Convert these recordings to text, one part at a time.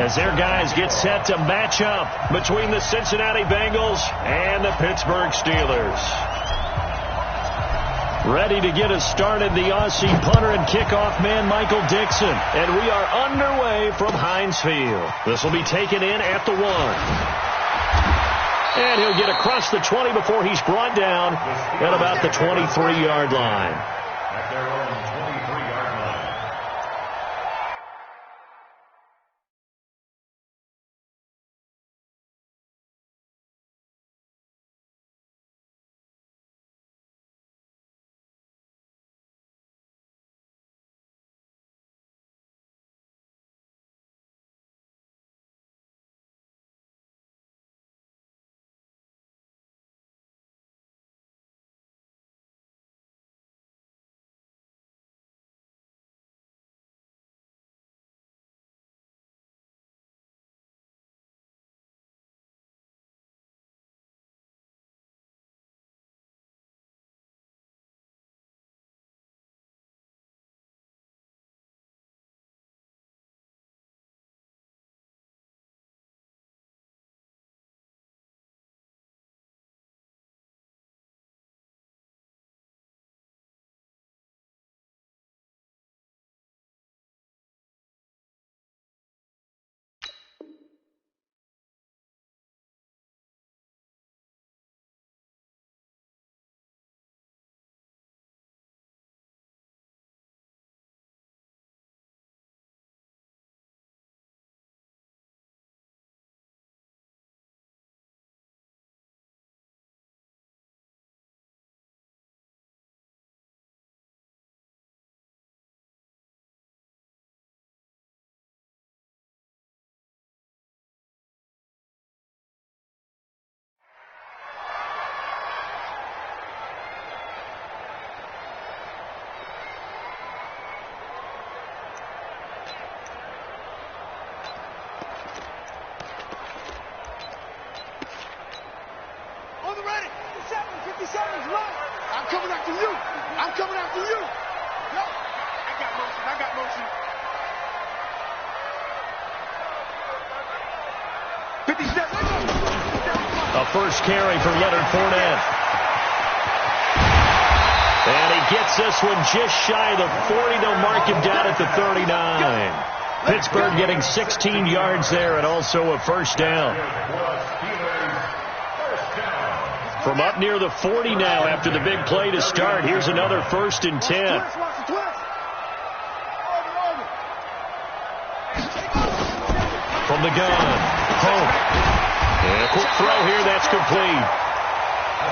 as their guys get set to match up between the Cincinnati Bengals and the Pittsburgh Steelers. Ready to get us started, the Aussie punter and kickoff man, Michael Dixon. And we are underway from Heinz Field. This will be taken in at the 1. And he'll get across the 20 before he's brought down at about the 23-yard line. I'm coming after you. I'm coming after you. Yo, I got motion. 57. A first carry for Leonard Fournette. And he gets this one just shy of the 40. They'll mark him down at the 39. Pittsburgh getting 16 yards there and also a first down. From up near the 40 now after the big play to start. Here's another 1st and 10. From the gun, Pope. And a quick throw here, that's complete.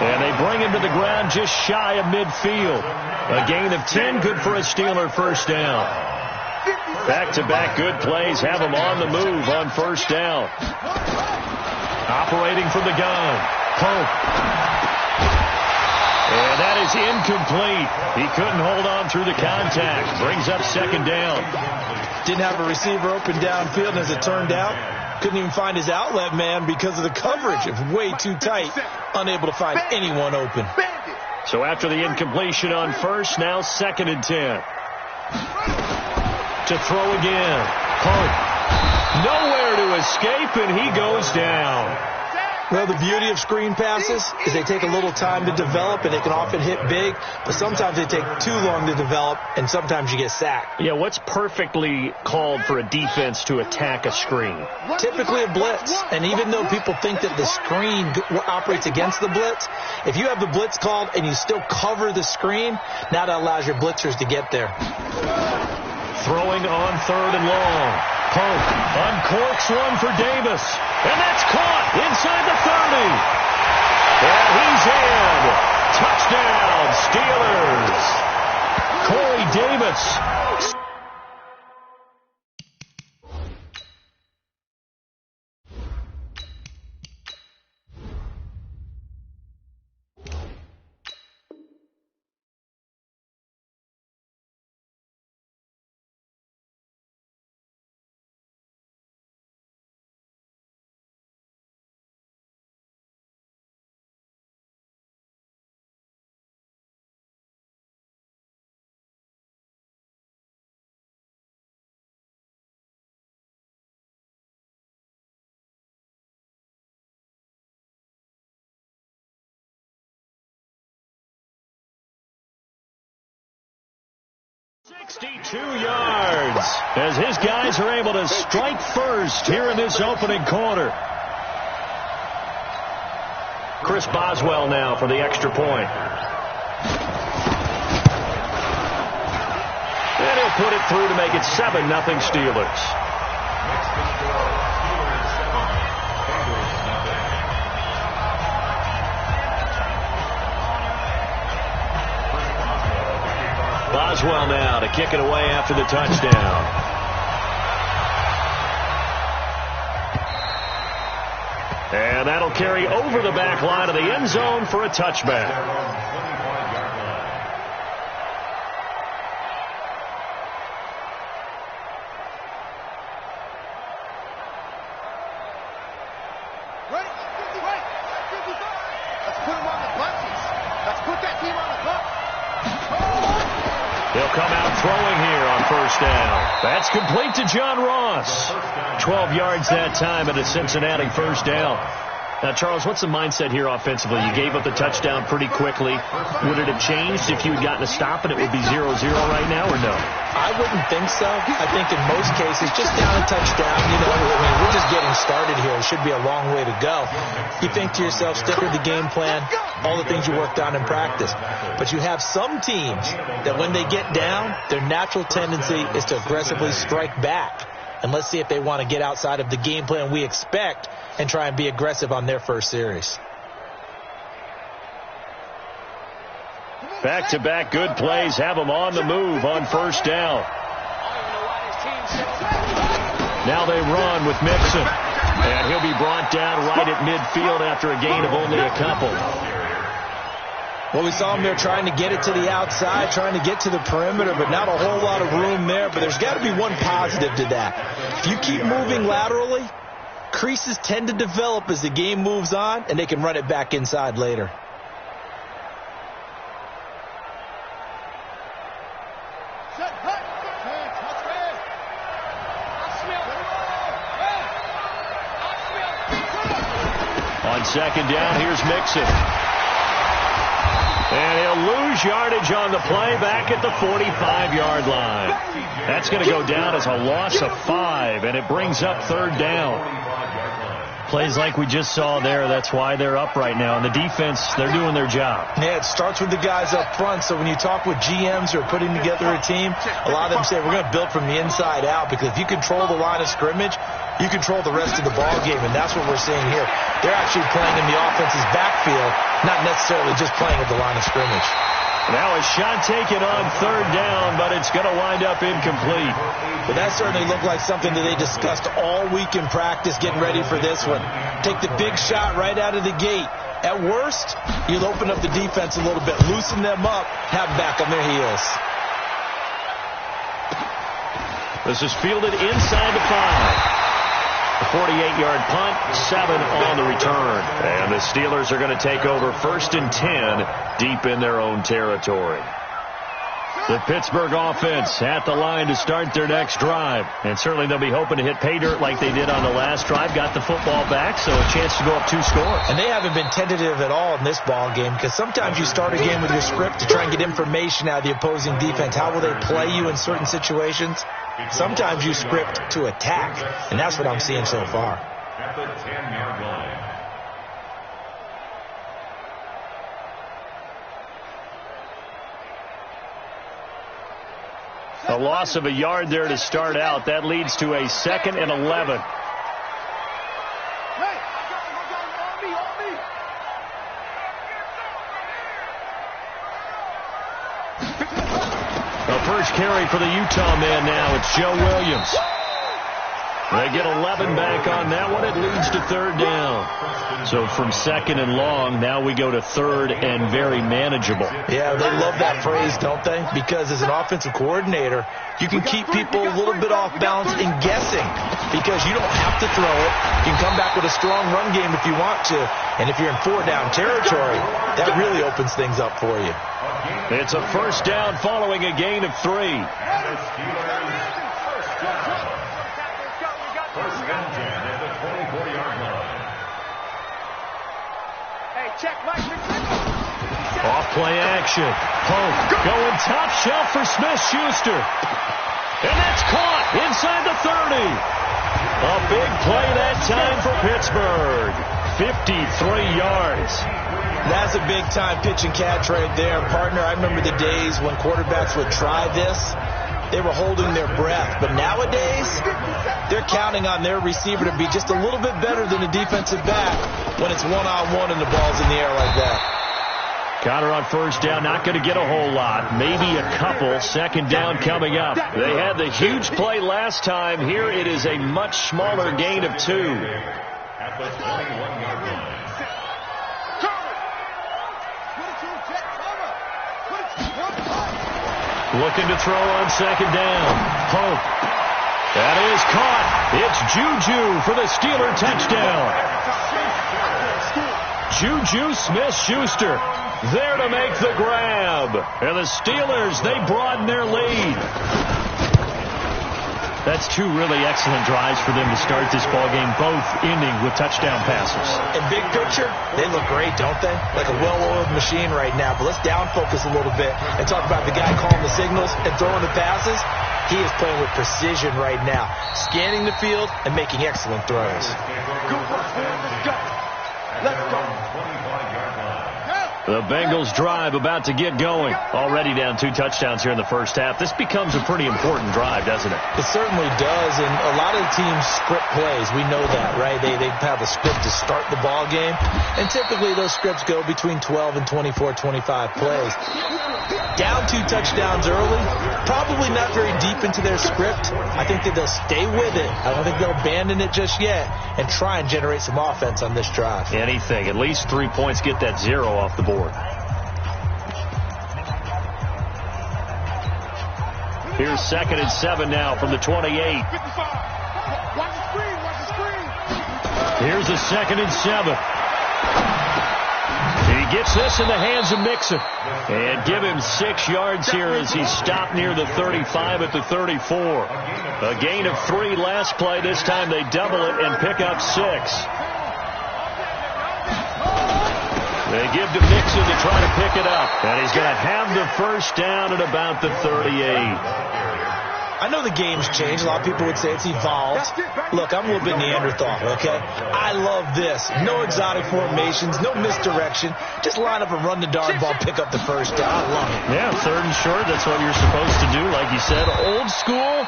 And they bring him to the ground just shy of midfield. A gain of 10, good for a Steeler first down. Back-to-back good plays have him on the move on first down. Operating from the gun, Pope. And that is incomplete. He couldn't hold on through the contact. Brings up second down. Didn't have a receiver open downfield, and as it turned out, couldn't even find his outlet man because of the coverage. It was way too tight. Unable to find anyone open. So after the incompletion on first, now 2nd and 10. To throw again. Pope. Nowhere to escape, and he goes down. Well, the beauty of screen passes is they take a little time to develop, and they can often hit big, but sometimes they take too long to develop, and sometimes you get sacked. Yeah, what's perfectly called for a defense to attack a screen? Typically a blitz, and even though people think that the screen operates against the blitz, if you have the blitz called and you still cover the screen, now that allows your blitzers to get there. Throwing on 3rd and long. Pope uncorks one for Davis. And that's caught inside the 30. And he's in. Touchdown, Steelers. Corey Davis 62 yards as his guys are able to strike first here in this opening quarter. Chris Boswell now for the extra point. And he'll put it through to make it 7-0 Steelers. Boswell now to kick it away after the touchdown. And that'll carry over the back line of the end zone for a touchback. That's complete to John Ross. 12 yards that time and a Cincinnati first down. Now, Charles, what's the mindset here offensively? You gave up the touchdown pretty quickly. Would it have changed if you had gotten a stop and it would be 0-0 right now, or no? I wouldn't think so. I think in most cases, just down a touchdown, you know, I mean, we're just getting started here. It should be a long way to go. You think to yourself, stick with the game plan, all the things you worked on in practice. But you have some teams that when they get down, their natural tendency is to aggressively strike back. And let's see if they want to get outside of the game plan we expect and try and be aggressive on their first series. Back-to-back good plays have them on the move on first down. Now they run with Mixon. And he'll be brought down right at midfield after a gain of only a couple. Well, we saw him there trying to get it to the outside, trying to get to the perimeter, but not a whole lot of room there. But there's got to be one positive to that. If you keep moving laterally, creases tend to develop as the game moves on, and they can run it back inside later. On second down, here's Mixon. And he'll lose yardage on the play back at the 45-yard line. That's going to go down as a loss of 5, and it brings up third down. Plays like we just saw there, that's why they're up right now. And the defense, they're doing their job. Yeah, it starts with the guys up front. So when you talk with GMs who are putting together a team, a lot of them say we're going to build from the inside out, because if you control the line of scrimmage, you control the rest of the ball game, and that's what we're seeing here. They're actually playing in the offense's backfield, not necessarily just playing at the line of scrimmage. Now a shot taken on third down, but it's going to wind up incomplete. But that certainly looked like something that they discussed all week in practice, getting ready for this one. Take the big shot right out of the gate. At worst, you'll open up the defense a little bit, loosen them up, have them back on their heels. This is fielded inside the 5. A 48-yard punt, 7 on the return. And the Steelers are going to take over first and 10 deep in their own territory. The Pittsburgh offense at the line to start their next drive. And certainly they'll be hoping to hit pay dirt like they did on the last drive. Got the football back, so a chance to go up 2 scores. And they haven't been tentative at all in this ball game, because sometimes you start a game with your script to try and get information out of the opposing defense. How will they play you in certain situations? Sometimes you script to attack, and that's what I'm seeing so far. At the 10-yard line. A loss of a yard there to start out. That leads to a 2nd and 11. The first carry for the Utah man now. It's Joe Williams. They get 11 back on that one. It leads to third down. So from 2nd and long, now we go to 3rd and very manageable. Yeah, they love that phrase, don't they? Because as an offensive coordinator, you can keep people a little bit off balance and guessing, because you don't have to throw it. You can come back with a strong run game if you want to. And if you're in 4-down territory, that really opens things up for you. It's a first down following a gain of 3. First and 10 at the 24-yard line. Hey, Off play action. Pope going top shelf for Smith-Schuster. And that's caught inside the 30. A big play that time for Pittsburgh. 53 yards. That's a big-time pitch and catch right there, partner. I remember the days when quarterbacks would try this. They were holding their breath. But nowadays, they're counting on their receiver to be just a little bit better than the defensive back when it's one-on-one and the ball's in the air like that. Connor on first down, not going to get a whole lot. Maybe a couple. Second down coming up. They had the huge play last time. Here it is a much smaller gain of 2. At the 21-yard line. Looking to throw on second down. Pope. That is caught. It's Juju for the Steeler touchdown. Juju Smith-Schuster there to make the grab. And the Steelers, they broaden their lead. That's 2 really excellent drives for them to start this ballgame, both ending with touchdown passes. In big picture, they look great, don't they? Like a well-oiled machine right now. But let's down focus a little bit and talk about the guy calling the signals and throwing the passes. He is playing with precision right now, scanning the field and making excellent throws. Let's go. The Bengals drive about to get going. Already down 2 touchdowns here in the first half. This becomes a pretty important drive, doesn't it? It certainly does, and a lot of the teams script plays. We know that, right? They have a script to start the ball game, and typically those scripts go between 12 and 24, 25 plays. Down 2 touchdowns early, probably not very deep into their script. I think that they'll stay with it. I don't think they'll abandon it just yet and try and generate some offense on this drive. Anything. At least 3 points, get that 0 off the board. Here's 2nd and 7 now from the 28. Here's a 2nd and 7. He gets this in the hands of Mixon. And give him 6 yards here as he stopped near the 35 at the 34. A gain of 3 last play. This time they double it and pick up 6. They give to Mixon to try to pick it up. And he's going to have the first down at about the 38. I know the game's changed. A lot of people would say it's evolved. Look, I'm a little bit Neanderthal, okay? I love this. No exotic formations, no misdirection. Just line up and run the darn ball, pick up the first down. I love it. Yeah, 3rd and short. That's what you're supposed to do. Like you said, old school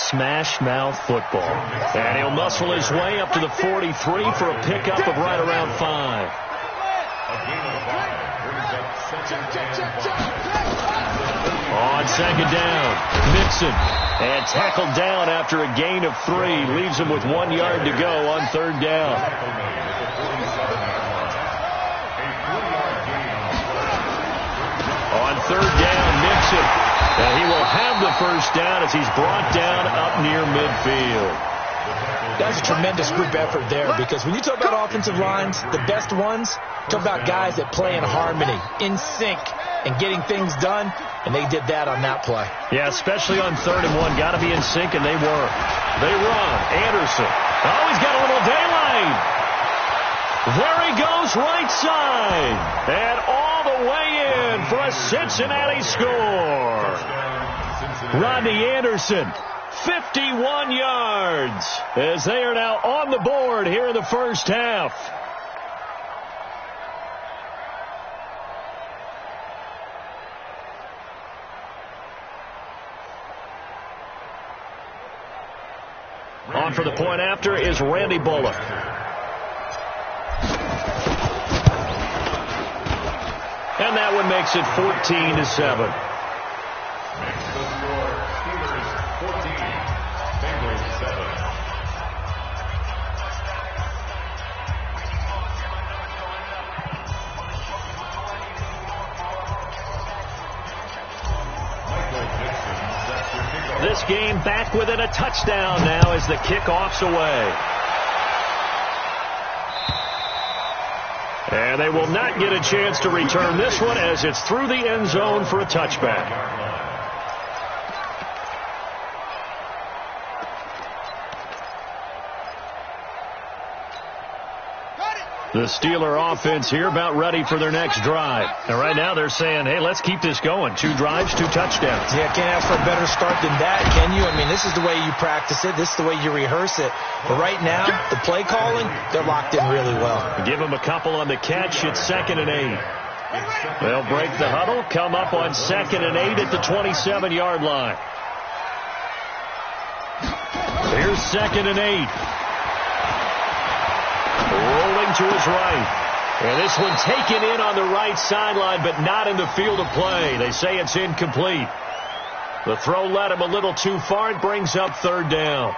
smash mouth football. And he'll muscle his way up to the 43 for a pickup of right around 5. On second down, Mixon. And tackled down after a gain of 3. Leaves him with 1 yard to go on 3rd down. On 3rd down, Mixon. And he will have the first down as he's brought down up near midfield. That's a tremendous group effort there, because when you talk about offensive lines, the best ones, talk about guys that play in harmony, in sync, and getting things done, and they did that on that play. Yeah, especially on 3rd and 1. Got to be in sync, and they were. They run. Anderson. Oh, he's got a little daylight. There he goes, right side. And all the way in for a Cincinnati score. Rodney Anderson, 51 yards, as they are now on the board here in the first half. On for the point after is Randy Bullock. And that one makes it 14-7. This game back within a touchdown now as the kickoff's away. And they will not get a chance to return this one as it's through the end zone for a touchback. The Steeler offense here about ready for their next drive. And right now they're saying, hey, let's keep this going. 2 drives, 2 touchdowns. Yeah, can't ask for a better start than that, can you? I mean, this is the way you practice it. This is the way you rehearse it. But right now, the play calling, they're locked in really well. Give them a couple on the catch. It's 2nd and 8. They'll break the huddle, come up on 2nd and 8 at the 27-yard line. Here's 2nd and 8. Rolling to his right. And this one taken in on the right sideline, but not in the field of play. They say it's incomplete. The throw led him a little too far. It brings up 3rd down.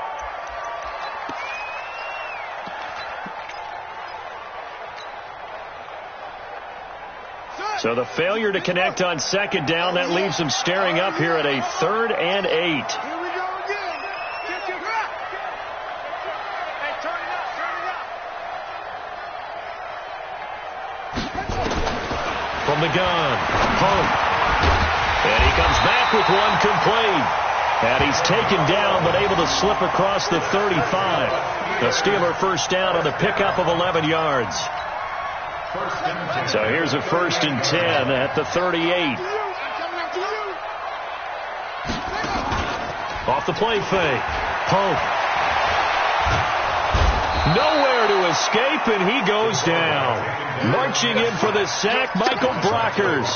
So the failure to connect on 2nd down, that leaves him staring up here at a 3rd and 8. From the gun, Pope. And he comes back with one complete. And he's taken down, but able to slip across the 35. The Steeler first down on the pickup of 11 yards. So here's a 1st and 10 at the 38. Off the play fake. Pope. Nowhere to escape, and he goes down. Marching in for the sack, Michael Brockers.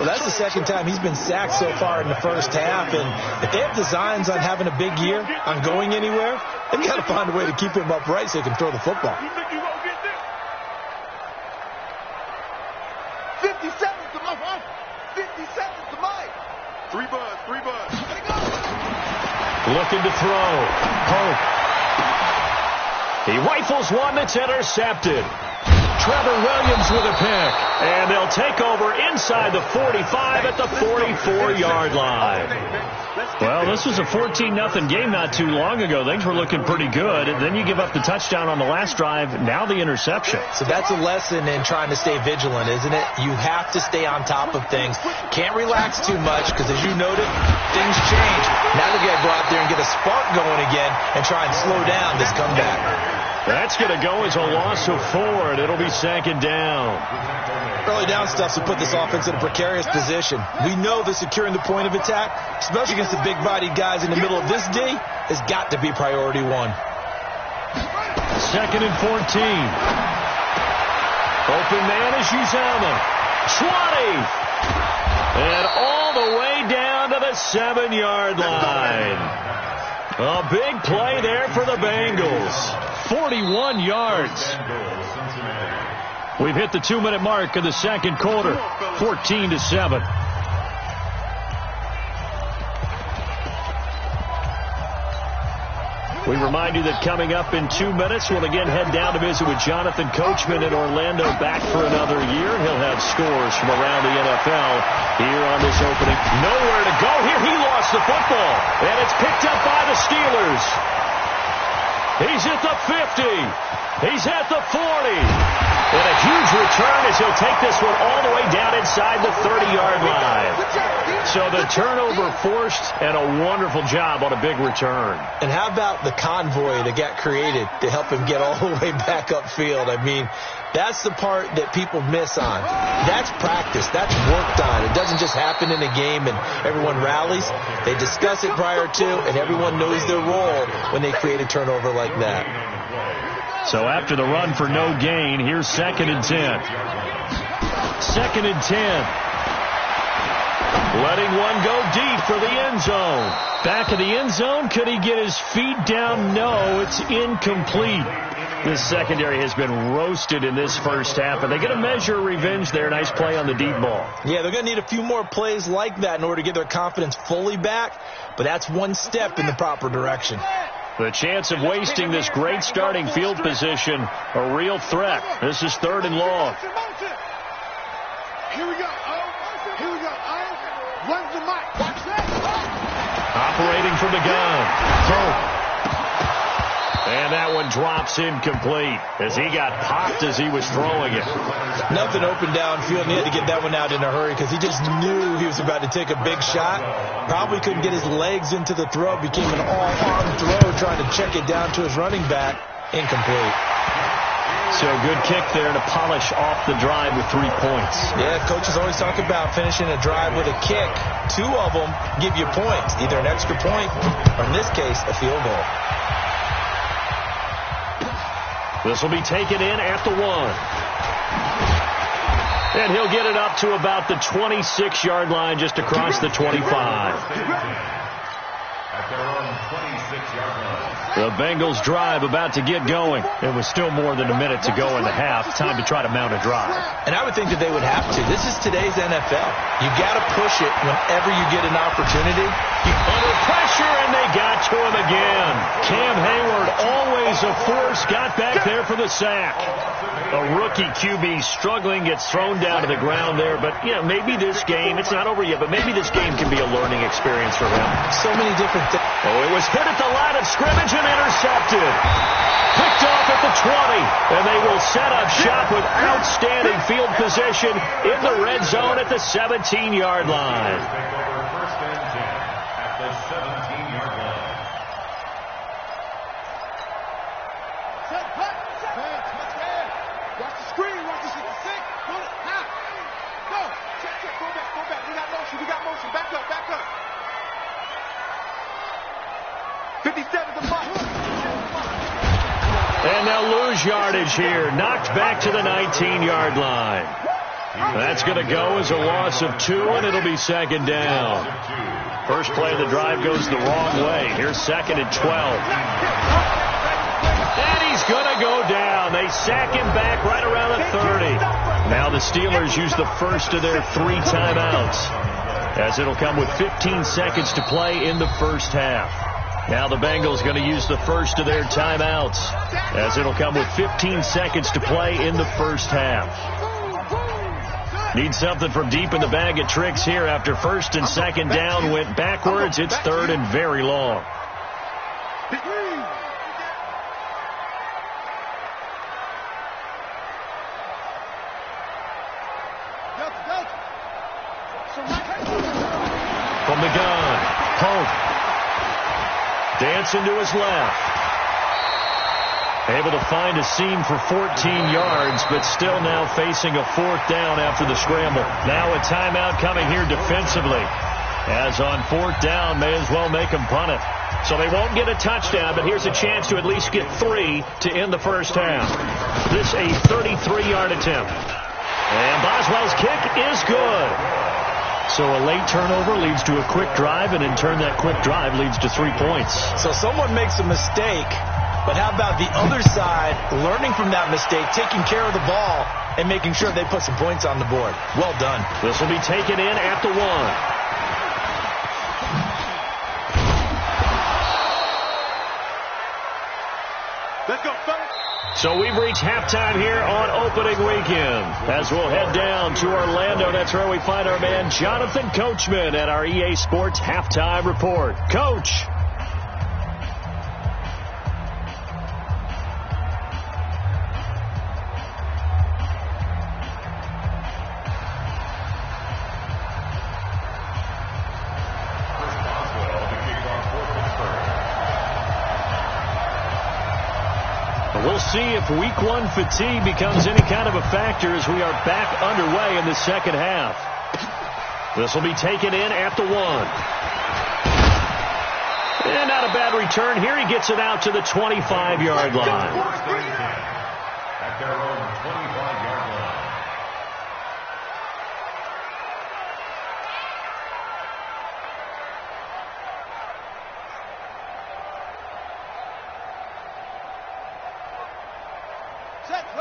Well, that's the 2nd time he's been sacked so far in the first half. And if they have designs on having a big year, on going anywhere, they've got to find a way to keep him upright so he can throw the football. 57 to Mike. 57 to Mike. 3 buds. Looking to throw. Pope. He rifles one that's intercepted. Trevor Williams with a pick. And they'll take over inside the 45 at the 44-yard line. Well, this was a 14-0 game not too long ago. Things were looking pretty good. And then you give up the touchdown on the last drive. Now the interception. So that's a lesson in trying to stay vigilant, isn't it? You have to stay on top of things. Can't relax too much because, as you noted, things change. Now they've got to go out there and get a spark going again and try and slow down this comeback. That's going to go as a loss of 4, and it'll be 2nd down. Early down stuff to put this offense in a precarious position. We know that securing the point of attack, especially against the big-bodied guys in the middle of this D, has got to be priority 1. 2nd and 14. Open man is Uzama. 20. And all the way down to the 7-yard line. A big play there for the Bengals. 41 yards. We've hit the 2-minute mark in the 2nd quarter. 14-7. We remind you that coming up in 2 minutes, we'll again head down to visit with Jonathan Coachman in Orlando, back for another year. He'll have scores from around the NFL here on this opening. Nowhere to go here. He lost the football, and it's picked up by the Steelers. He's at the 50. He's at the 40. And a huge return as he'll take this one all the way down inside the 30-yard line. So the turnover forced, and a wonderful job on a big return. And how about the convoy that got created to help him get all the way back upfield? I mean, that's the part that people miss on. That's practice. That's worked on. It doesn't just happen in a game and everyone rallies. They discuss it prior to, and everyone knows their role when they create a turnover like that. So after the run for no gain, here's 2nd and 10. 2nd and 10. Letting one go deep for the end zone. Back of the end zone. Could he get his feet down? No, it's incomplete. This secondary has been roasted in this first half, and they get a measure of revenge there. Nice play on the deep ball. Yeah, they're going to need a few more plays like that in order to get their confidence fully back, but that's one step in the proper direction. The chance of wasting this great starting field position, a real threat. This is 3rd and long. Here we go. Here we go. Run to Mike. Watch that. Operating from the gun. And that one drops incomplete as he got popped as he was throwing it. Nothing open downfield, and he had to get that one out in a hurry because he just knew he was about to take a big shot. Probably couldn't get his legs into the throw. Became an all-arm throw trying to check it down to his running back. Incomplete. So good kick there to polish off the drive with 3 points. Yeah, coaches always talk about finishing a drive with a kick. 2 of them give you points, either an extra point or, in this case, a field goal. This will be taken in at the 1. And he'll get it up to about the 26-yard line, just across the 25. At their own 26-yard line. The Bengals drive about to get going. It was still more than a minute to go in the half. Time to try to mount a drive. And I would think that they would have to. This is today's NFL. You got to push it whenever you get an opportunity. Under pressure, and they got to him again. Cam Hayward, always a force, got back there for the sack. A rookie QB struggling, gets thrown down to the ground there. But, you know, maybe this game, it's not over yet, but maybe this game can be a learning experience for him. So many different things. Oh, it was hit at the line of scrimmage and intercepted. Picked off at the 20, and they will set up shop with outstanding field position in the red zone at the 17-yard line. First and 10 at the 17-yard line. Set, back, watch the screen, watch the sick, pull it, high. Go, check, go back. We got motion, back up. 57 the mark. And they'll lose yardage here. Knocked back to the 19-yard line. That's going to go as a loss of 2, and it'll be second down. First play of the drive goes the wrong way. Here's second and 12. And he's going to go down. They sack him back right around the 30. Now the Steelers use the first of their 3 timeouts, as it'll come with 15 seconds to play in the first half. Now the Bengals going to use the first of their timeouts, as it'll come with 15 seconds to play in the first half. Need something from deep in the bag of tricks here after first and second down went backwards. It's third and very long. From the gun, Pope. Dancing to his left. Able to find a seam for 14 yards, but still now facing a 4th down after the scramble. Now a timeout coming here defensively. As on 4th down, may as well make them punt it. So they won't get a touchdown, but here's a chance to at least get 3 to end the first half. This a 33-yard attempt. And Boswell's kick is good. So a late turnover leads to a quick drive, and in turn that quick drive leads to 3 points. So someone makes a mistake, but how about the other side learning from that mistake, taking care of the ball, and making sure they put some points on the board? Well done. This will be taken in at the 1. Let's go, fellas. So we've reached halftime here on opening weekend. As we'll head down to Orlando, that's where we find our man Jonathan Coachman at our EA Sports Halftime Report. Coach. We'll see if week 1 fatigue becomes any kind of a factor as we are back underway in the second half. This will be taken in at the 1. And not a bad return here. He gets it out to the 25-yard line. At their own 25-yard line.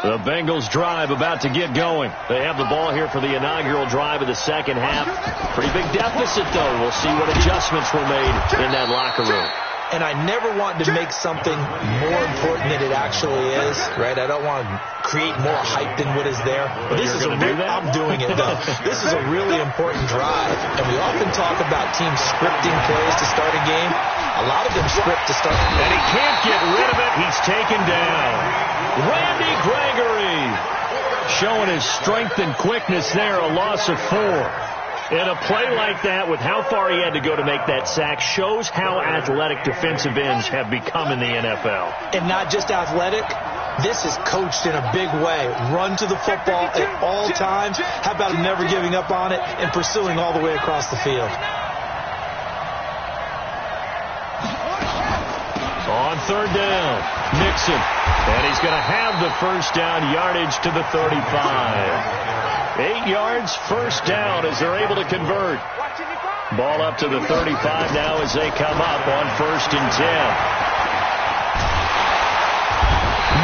The Bengals drive about to get going. They have the ball here for the inaugural drive of the second half. Pretty big deficit, though. We'll see what adjustments were made in that locker room. And I never want to make something more important than it actually is, right? I don't want to create more hype than what is there. But this is I'm doing it, though. This is a really important drive. And we often talk about teams scripting plays to start a game. A lot of them script to start. And he can't get rid of it. He's taken down. Randy Gregory showing his strength and quickness there. A loss of 4. And a play like that, with how far he had to go to make that sack, shows how athletic defensive ends have become in the NFL. And not just athletic, This is coached in a big way. Run to the football at all times. How about him never giving up on it and pursuing all the way across the field? On third down, Nixon. And he's going to have the first down yardage to the 35. 8 yards, first down as they're able to convert. Ball up to the 35 now as they come up on 1st and 10.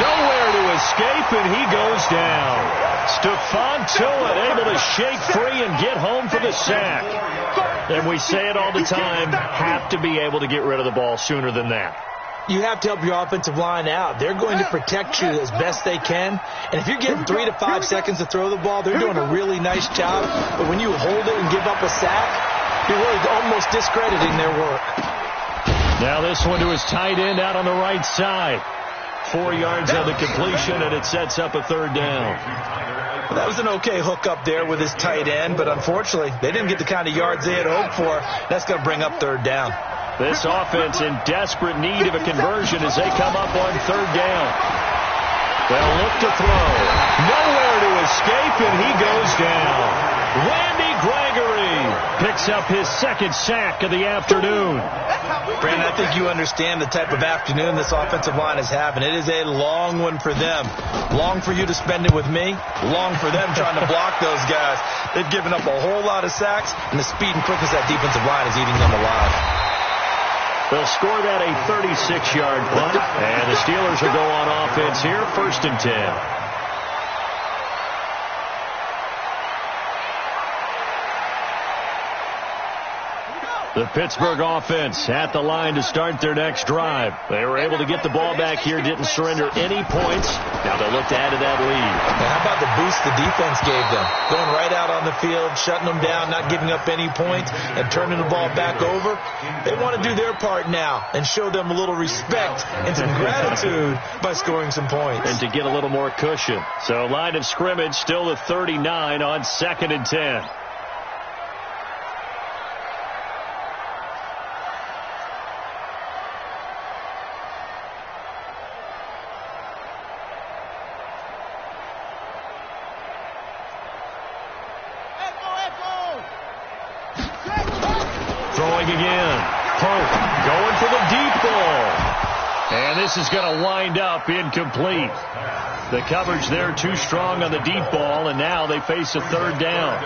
Nowhere to escape, and he goes down. Stephon Tuitt able to shake free and get home for the sack. And we say it all the time, have to be able to get rid of the ball sooner than that. You have to help your offensive line out. They're going to protect you as best they can. And if you're getting 3 to 5 seconds to throw the ball, they're doing a really nice job. But when you hold it and give up a sack, you're really almost discrediting their work. Now this one to his tight end out on the right side. 4 yards on the completion, and it sets up a third down. Well, that was an okay hook up there with his tight end, but unfortunately, they didn't get the kind of yards they had hoped for. That's going to bring up third down. This offense in desperate need of a conversion as they come up on third down. They'll look to throw. Nowhere to escape, and he goes down. Randy Gregory picks up his second sack of the afternoon. Brandon, I think you understand the type of afternoon this offensive line is having. It is a long one for them. Long for you to spend it with me. Long for them trying to block those guys. They've given up a whole lot of sacks, and the speed and quickness of that defensive line is eating them alive. They'll score that a 36-yard punt, and the Steelers will go on offense here, 1st and 10. The Pittsburgh offense at the line to start their next drive. They were able to get the ball back here, didn't surrender any points. Now they look to add to that lead. Now how about the boost the defense gave them? Going right out on the field, shutting them down, not giving up any points, and turning the ball back over. They want to do their part now and show them a little respect and some gratitude by scoring some points. And to get a little more cushion. So line of scrimmage still the 39 on 2nd and 10. This is going to wind up incomplete. The coverage there too strong on the deep ball, and now they face a third down.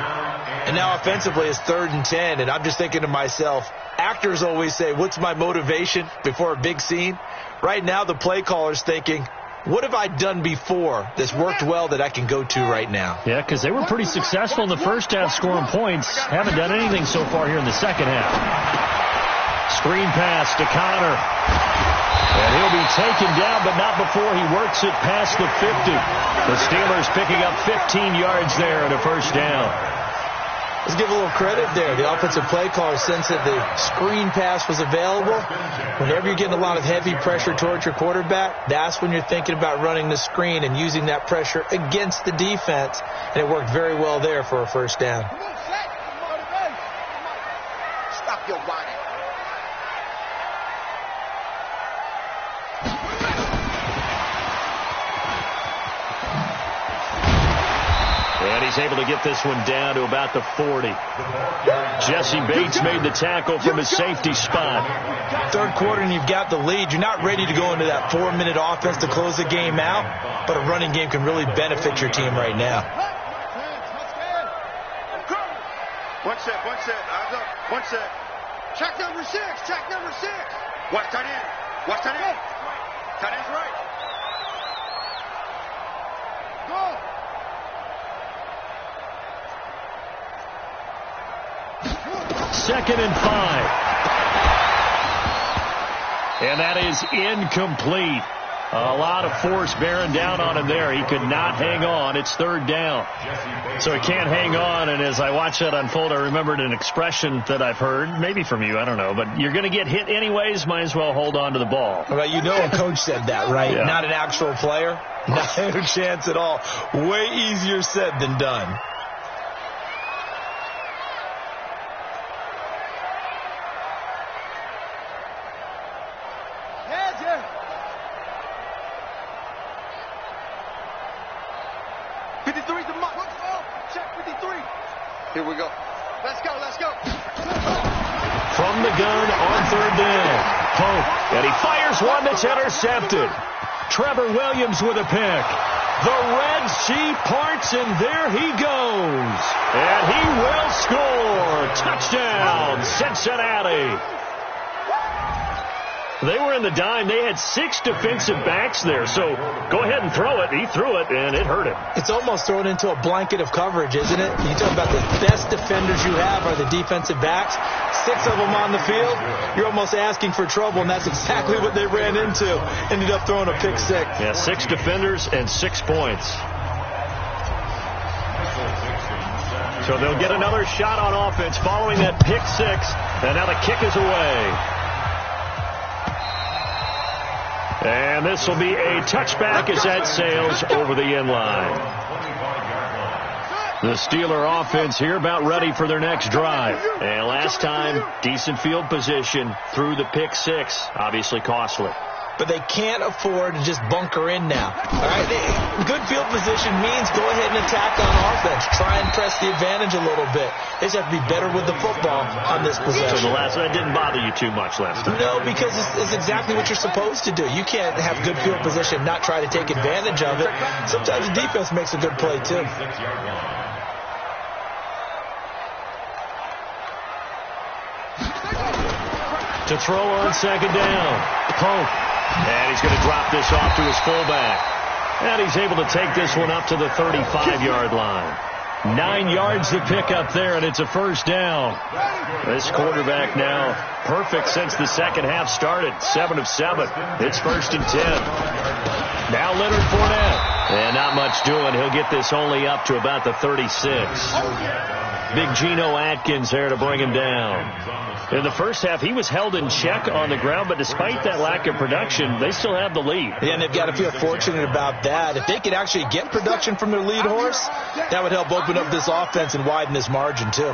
And now offensively it's 3rd and 10, and I'm just thinking to myself, actors always say, what's my motivation before a big scene? Right now the play caller's thinking, what have I done before that's worked well that I can go to right now? Yeah, because they were pretty successful in the first half scoring points. Haven't done anything so far here in the second half. Screen pass to Connor. And he'll be taken down, but not before he works it past the 50. The Steelers picking up 15 yards there at a first down. Let's give a little credit there. The offensive play caller sensed that the screen pass was available. Whenever you're getting a lot of heavy pressure towards your quarterback, that's when you're thinking about running the screen and using that pressure against the defense. And it worked very well there for a first down. Stop your whining. And he's able to get this one down to about the 40. Jesse Bates made the tackle from his safety spot. Third quarter and you've got the lead. You're not ready to go into that 4-minute offense to close the game out, but a running game can really benefit your team right now. One set. Eyes up. One set. Check number 6. Watch tight end. Tight end's right. Go. 2nd and 5. And that is incomplete. A lot of force bearing down on him there. He could not hang on. It's 3rd down. So he can't hang on, and as I watched that unfold, I remembered an expression that I've heard, maybe from you, I don't know, but you're going to get hit anyways, might as well hold on to the ball. Well, you know a coach said that, right? Yeah. Not an actual player. Not a chance at all. Way easier said than done. 53's a must. Check 53. Here we go. Let's go, let's go. From the gun on third down. Pope, and he fires one that's intercepted. Trevor Williams with a pick. The Red Sea parts, and there he goes. And he will score. Touchdown, Cincinnati. They were in the dime. They had 6 defensive backs there, so go ahead and throw it. He threw it, and it hurt him. It's almost thrown into a blanket of coverage, isn't it? You talk about the best defenders you have are the defensive backs. 6 of them on the field. You're almost asking for trouble, and that's exactly what they ran into. Ended up throwing a pick 6. Yeah, 6 defenders and 6 points. So they'll get another shot on offense following that pick 6, and now the kick is away. And this will be a touchback as that sails over the end line. The Steeler offense here about ready for their next drive. And last time, decent field position through the pick 6. Obviously costly. But they can't afford to just bunker in now. All right, good field position means go ahead and attack on offense. Try and press the advantage a little bit. They just have to be better with the football on this possession. So that didn't bother you too much last time. No, because it's exactly what you're supposed to do. You can't have good field position and not try to take advantage of it. Sometimes the defense makes a good play, too. To throw on second down. Pope. And he's going to drop this off to his fullback. And he's able to take this one up to the 35-yard line. 9 yards to pick up there, and it's a first down. This quarterback now perfect since the second half started. 7 of 7. It's 1st and 10. Now Leonard Fournette. And not much doing. He'll get this only up to about the 36. Big Geno Atkins there to bring him down. In the first half, he was held in check on the ground, but despite that lack of production, they still have the lead. Yeah, and they've got to feel fortunate about that. If they could actually get production from their lead horse, that would help open up this offense and widen this margin, too.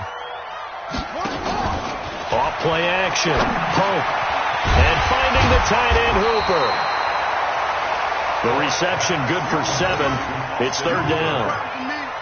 Off play action. Pope. And finding the tight end Hooper. The reception good for 7. It's 3rd down.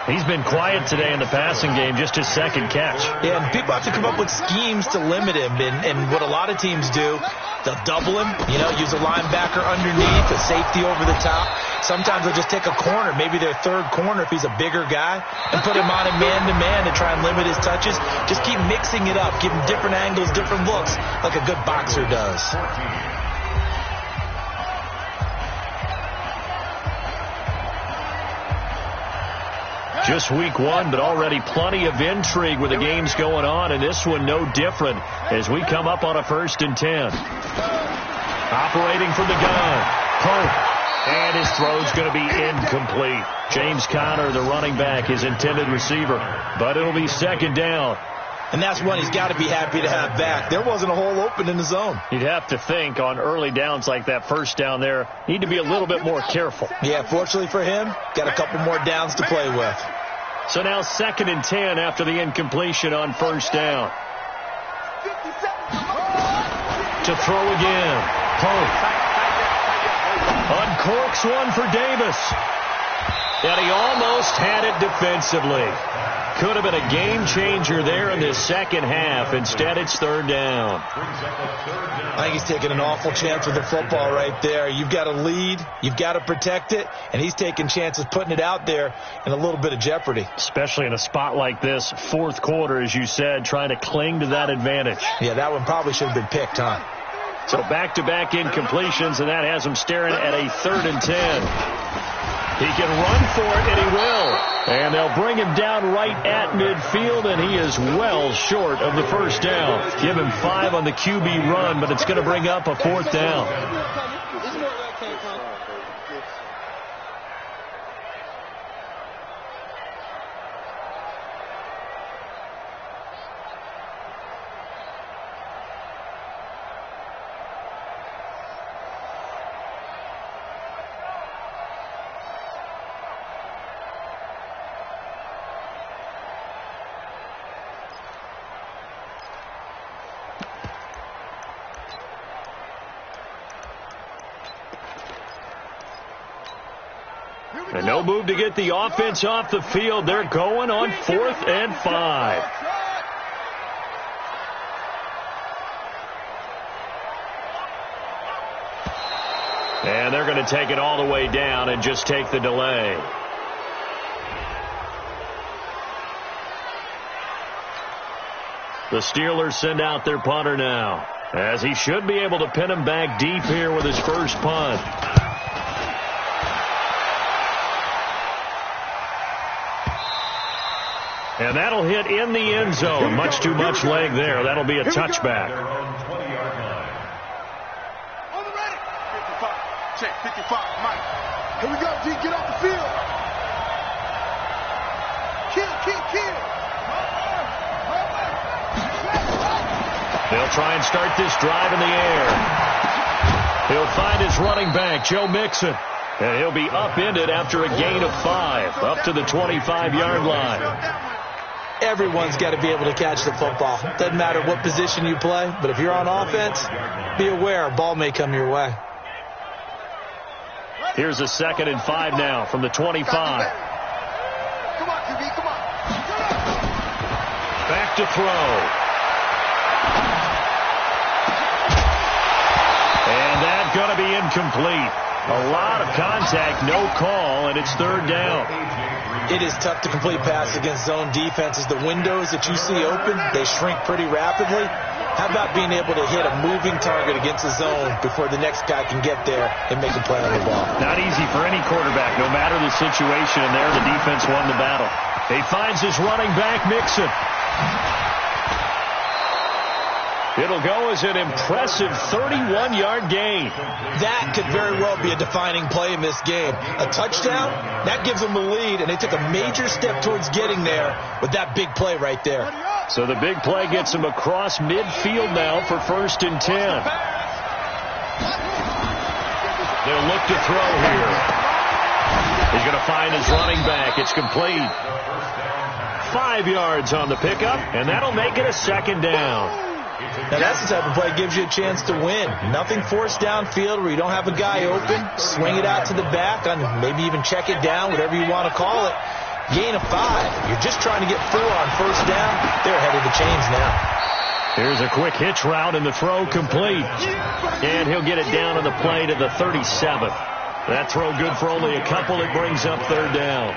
He's been quiet today in the passing game, just his second catch. Yeah, and people have to come up with schemes to limit him. And what a lot of teams do, they'll double him, use a linebacker underneath, a safety over the top. Sometimes they'll just take a corner, maybe their 3rd corner if he's a bigger guy, and put him on a man-to-man to try and limit his touches. Just keep mixing it up, give him different angles, different looks, like a good boxer does. Just week 1, but already plenty of intrigue with the games going on, and this one no different as we come up on a 1st and 10. Operating from the gun, Pope, and his throw's going to be incomplete. James Conner, the running back, his intended receiver, but it'll be 2nd down. And that's one he's got to be happy to have back. There wasn't a hole open in the zone. You'd have to think on early downs like that first down there, need to be a little bit more careful. Yeah, fortunately for him, got a couple more downs to play with. So now 2nd and 10 after the incompletion on 1st down. To throw again. Pope. Uncorks one for Davis. And he almost had it defensively. Could have been a game changer there in this second half. Instead, it's 3rd down. I think he's taking an awful chance with the football right there. You've got to lead. You've got to protect it. And he's taking chances putting it out there in a little bit of jeopardy. Especially in a spot like this, 4th quarter, as you said, trying to cling to that advantage. Yeah, that one probably should have been picked, huh? So back-to-back incompletions, and that has him staring at a 3rd and 10. He can run for it, and he will. And they'll bring him down right at midfield, and he is well short of the first down. Give him 5 on the QB run, but it's going to bring up a 4th down. And no move to get the offense off the field. They're going on 4th and 5. And they're going to take it all the way down and just take the delay. The Steelers send out their punter now, as he should be able to pin him back deep here with his first punt. And that'll hit in the end zone. Much too much leg there. That'll be a touchback. On the ready. 55. Check. 55. Mike. Here we go, G. Get off the field. Kill. They'll try and start this drive in the air. He'll find his running back, Joe Mixon. And he'll be upended after a gain of 5, up to the 25-yard line. Everyone's got to be able to catch the football. Doesn't matter what position you play, but if you're on offense, be aware a ball may come your way. Here's a 2nd and 5 now from the 25. Come on, QB, come on. Back to throw. And that's going to be incomplete. A lot of contact, no call, and it's 3rd down. It is tough to complete passes against zone defenses. The windows that you see open, they shrink pretty rapidly. How about being able to hit a moving target against the zone before the next guy can get there and make a play on the ball? Not easy for any quarterback, no matter the situation, and there the defense won the battle. He finds his running back, Mixon. It'll go as an impressive 31-yard gain. That could very well be a defining play in this game. A touchdown, that gives them the lead, and they took a major step towards getting there with that big play right there. So the big play gets them across midfield now for 1st and 10. They'll look to throw here. He's going to find his running back. It's complete. 5 yards on the pickup, and that'll make it a 2nd down. Now, that's the type of play that gives you a chance to win. Nothing forced downfield where you don't have a guy open. Swing it out to the back, and maybe even check it down, whatever you want to call it. Gain of 5. You're just trying to get 4 on 1st down. They're ahead of the chains now. Here's a quick hitch route, and the throw complete. And he'll get it down on the play to the 37th. That throw good for only a couple. It brings up 3rd down.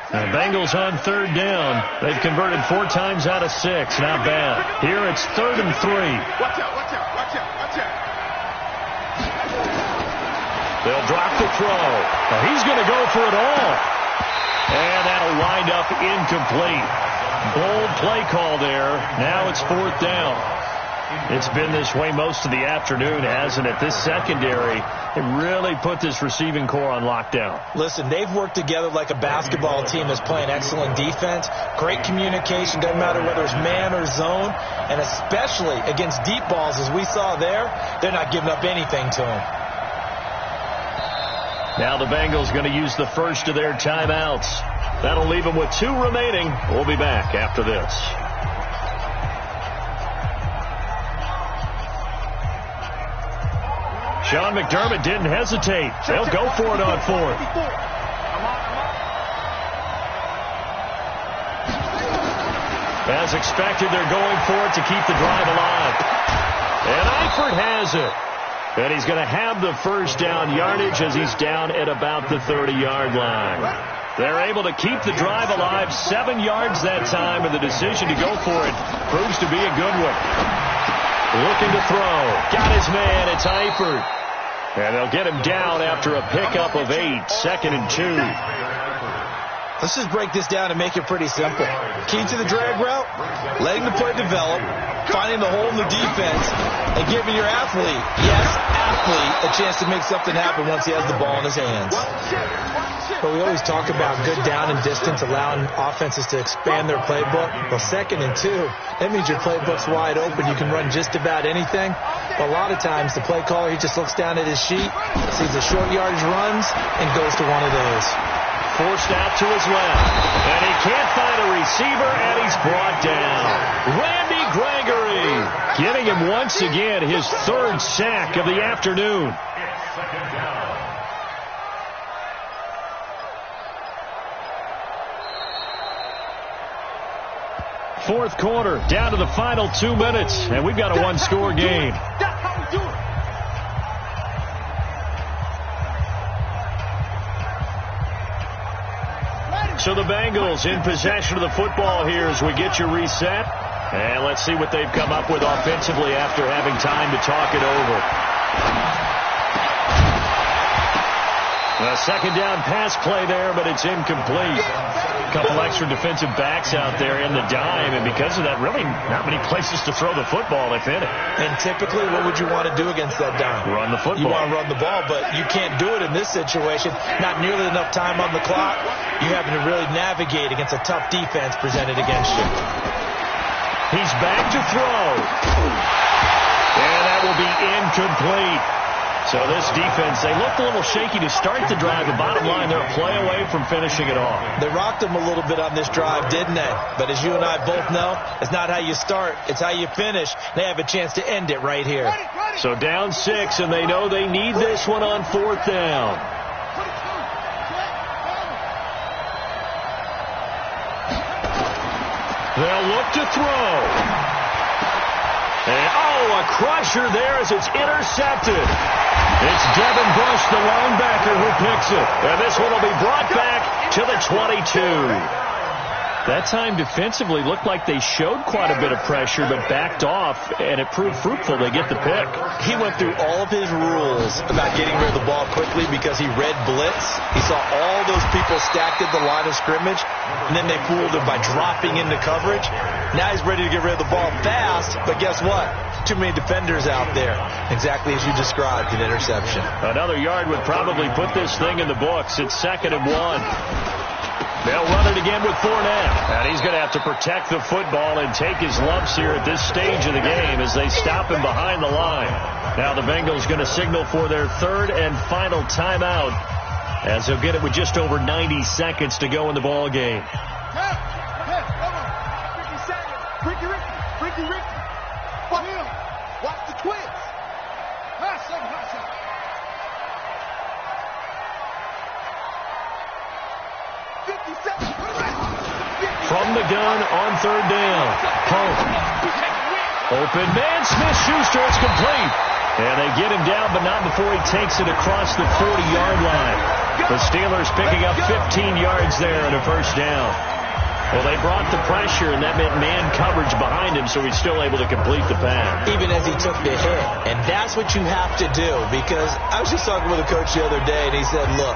The Bengals on 3rd down. They've converted 4 times out of 6. Not bad. Here it's 3rd and 3. Watch out. They'll drop the throw. Now he's going to go for it all. And that'll wind up incomplete. Bold play call there. Now it's 4th down. It's been this way most of the afternoon, hasn't it? This secondary, it really put this receiving core on lockdown. Listen, they've worked together like a basketball team that's playing excellent defense. Great communication, doesn't matter whether it's man or zone. And especially against deep balls, as we saw there, they're not giving up anything to them. Now the Bengals going to use the first of their timeouts. That'll leave them with 2 remaining. We'll be back after this. Sean McDermott didn't hesitate. They'll go for it on 4th. As expected, they're going for it to keep the drive alive. And Eifert has it. And he's going to have the 1st down yardage as he's down at about the 30-yard line. They're able to keep the drive alive, 7 yards that time, and the decision to go for it proves to be a good one. Looking to throw. Got his man. It's Eifert. And they'll get him down after a pickup of 8, 2nd and 2. Let's just break this down and make it pretty simple. Key to the drag route, letting the play develop, finding the hole in the defense, and giving your athlete, a chance to make something happen once he has the ball in his hands. But we always talk about good down and distance, allowing offenses to expand their playbook. Well, 2nd and 2, that means your playbook's wide open. You can run just about anything. But a lot of times, the play caller, he just looks down at his sheet, sees the short yardage runs, and goes to one of those. Forced out to his left. And he can't find a receiver, and he's brought down. Randy Gregory getting him once again his 3rd sack of the afternoon. fourth quarter, down to the final 2 minutes, and we've got a one-score game. That's how we do it. So the Bengals in possession of the football here as we get you reset. And let's see what they've come up with offensively after having time to talk it over. A second down pass play there, but it's incomplete. A couple extra defensive backs out there in the dime, and because of that, really not many places to throw the football if in it. And typically, what would you want to do against that dime? Run the football. You want to run the ball, but you can't do it in this situation. Not nearly enough time on the clock. You having to really navigate against a tough defense presented against you. He's back to throw. And that will be incomplete. So this defense, they looked a little shaky to start the drive. The bottom line, they're a play away from finishing it off. They rocked them a little bit on this drive, didn't they? But as you and I both know, it's not how you start, it's how you finish. They have a chance to end it right here. So down 6, and they know they need this one on fourth down. They'll look to throw. And, a crusher there as it's intercepted. It's Devin Bush, the linebacker, who picks it. And this one will be brought back to the 22. That time defensively looked like they showed quite a bit of pressure but backed off, and it proved fruitful. They get the pick. He went through all of his rules about getting rid of the ball quickly because he read blitz. He saw all those people stacked at the line of scrimmage, and then they fooled him by dropping into coverage. Now he's ready to get rid of the ball fast, but guess what? Too many defenders out there. Exactly as you described, an interception. Another yard would probably put this thing in the books. It's 2nd and 1. They'll run it again with Fournette. And he's going to have to protect the football and take his lumps here at this stage of the game as they stop him behind the line. Now the Bengals going to signal for their third and final timeout as they'll get it with just over 90 seconds to go in the ball game. Ricky. Watch the twins. Hot second. From the gun on third down. Pope. Open man. Smith-Schuster. It's complete. And they get him down, but not before he takes it across the 40-yard line. The Steelers picking up 15 yards there and a first down. Well, they brought the pressure, and that meant man coverage behind him, so he's still able to complete the pass. Even as he took the hit. And that's what you have to do, because I was just talking with a coach the other day, and he said, look,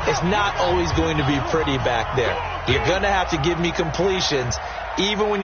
it's not always going to be pretty back there. You're going to have to give me completions, even when